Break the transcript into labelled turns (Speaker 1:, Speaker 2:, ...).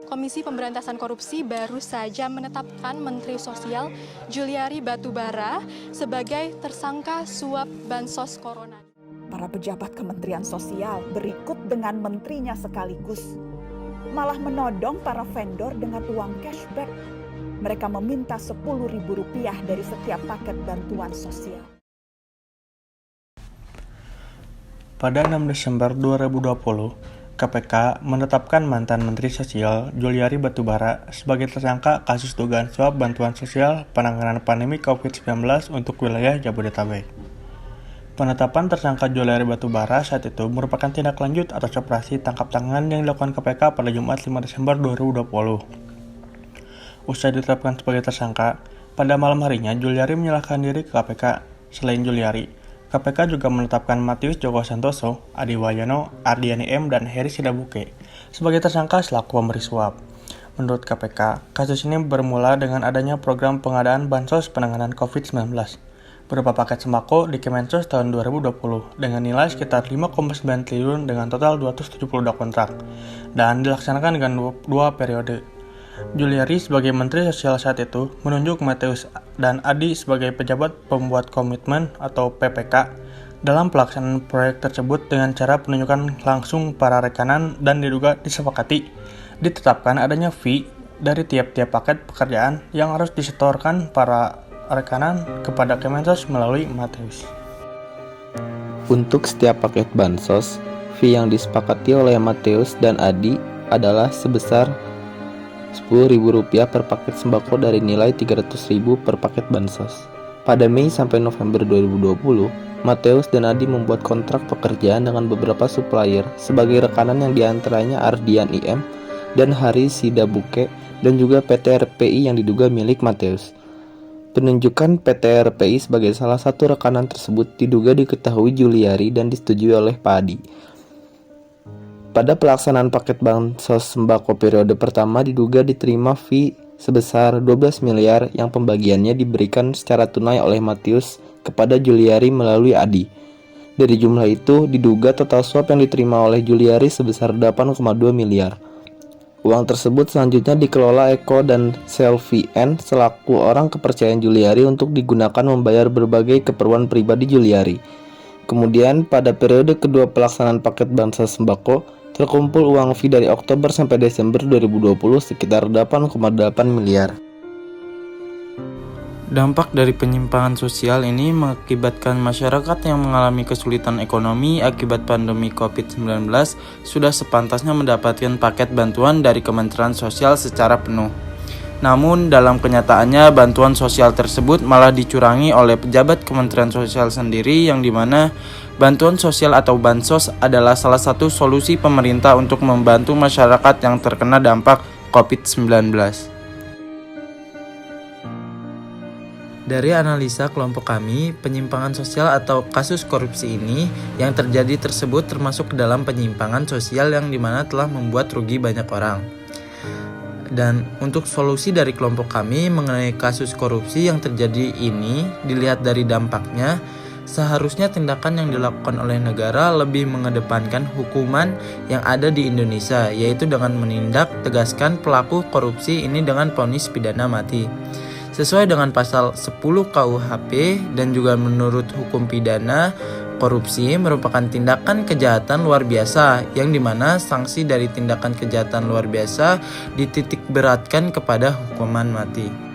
Speaker 1: Komisi Pemberantasan Korupsi baru saja menetapkan Menteri Sosial Juliari Batubara sebagai tersangka suap bansos corona.
Speaker 2: Para pejabat Kementerian Sosial berikut dengan menterinya sekaligus, malah menodong para vendor dengan uang cashback. Mereka meminta Rp10.000 dari setiap paket bantuan sosial.
Speaker 3: Pada 6 Desember 2020, KPK menetapkan mantan Menteri Sosial Juliari Batubara sebagai tersangka kasus dugaan suap bantuan sosial penanganan pandemi COVID-19 untuk wilayah Jabodetabek. Penetapan tersangka Juliari Batubara saat itu merupakan tindak lanjut atas operasi tangkap tangan yang dilakukan KPK pada Jumat 5 Desember 2020. Usai ditetapkan sebagai tersangka, pada malam harinya Juliari menyerahkan diri ke KPK. Selain Juliari, KPK juga menetapkan Matius Joko Santoso, Adi Wayono, Ardiani M, dan Heri Sidabuke sebagai tersangka selaku pemberi suap. Menurut KPK, kasus ini bermula dengan adanya program pengadaan bansos penanganan COVID-19 berupa paket sembako di Kemensos tahun 2020 dengan nilai sekitar 5,9 triliun dengan total 272 kontrak dan dilaksanakan dengan dua periode. Juliari sebagai Menteri Sosial saat itu menunjuk Matius dan Adi sebagai pejabat pembuat komitmen atau PPK dalam pelaksanaan proyek tersebut dengan cara penunjukan langsung para rekanan dan diduga disepakati ditetapkan adanya fee dari tiap-tiap paket pekerjaan yang harus disetorkan para rekanan kepada Kemensos melalui Matius.
Speaker 4: Untuk setiap paket bansos, fee yang disepakati oleh Matius dan Adi adalah sebesar Rp10.000 per paket sembako dari nilai Rp300.000 per paket bansos. Pada Mei sampai November 2020, Matius dan Adi membuat kontrak pekerjaan dengan beberapa supplier sebagai rekanan yang diantaranya Ardian IM dan Hari Sidabuke dan juga PT RPI yang diduga milik Matius. Penunjukan PT RPI sebagai salah satu rekanan tersebut diduga diketahui Juliari dan disetujui oleh Pak Adi. Pada pelaksanaan paket bansos sembako periode pertama diduga diterima fee sebesar 12 miliar yang pembagiannya diberikan secara tunai oleh Matius kepada Juliari melalui Adi. Dari jumlah itu diduga total suap yang diterima oleh Juliari sebesar 8,2 miliar. Uang tersebut selanjutnya dikelola Eko dan Selvi N selaku orang kepercayaan Juliari untuk digunakan membayar berbagai keperluan pribadi Juliari. Kemudian pada periode kedua pelaksanaan paket bansos sembako, terkumpul uang fee dari Oktober sampai Desember 2020 sekitar 8,8 miliar.
Speaker 5: Dampak dari penyimpangan sosial ini mengakibatkan masyarakat yang mengalami kesulitan ekonomi akibat pandemi COVID-19 sudah sepantasnya mendapatkan paket bantuan dari Kementerian Sosial secara penuh. Namun dalam kenyataannya bantuan sosial tersebut malah dicurangi oleh pejabat Kementerian Sosial sendiri yang dimana bantuan sosial atau bansos adalah salah satu solusi pemerintah untuk membantu masyarakat yang terkena dampak COVID-19. Dari analisa kelompok kami, penyimpangan sosial atau kasus korupsi ini yang terjadi tersebut termasuk ke dalam penyimpangan sosial yang dimana telah membuat rugi banyak orang. Dan untuk solusi dari kelompok kami mengenai kasus korupsi yang terjadi ini dilihat dari dampaknya, seharusnya tindakan yang dilakukan oleh negara lebih mengedepankan hukuman yang ada di Indonesia, yaitu dengan menindak tegaskan pelaku korupsi ini dengan vonis pidana mati. Sesuai dengan pasal 10 KUHP dan juga menurut hukum pidana, korupsi merupakan tindakan kejahatan luar biasa yang dimana sanksi dari tindakan kejahatan luar biasa dititik beratkan kepada hukuman mati.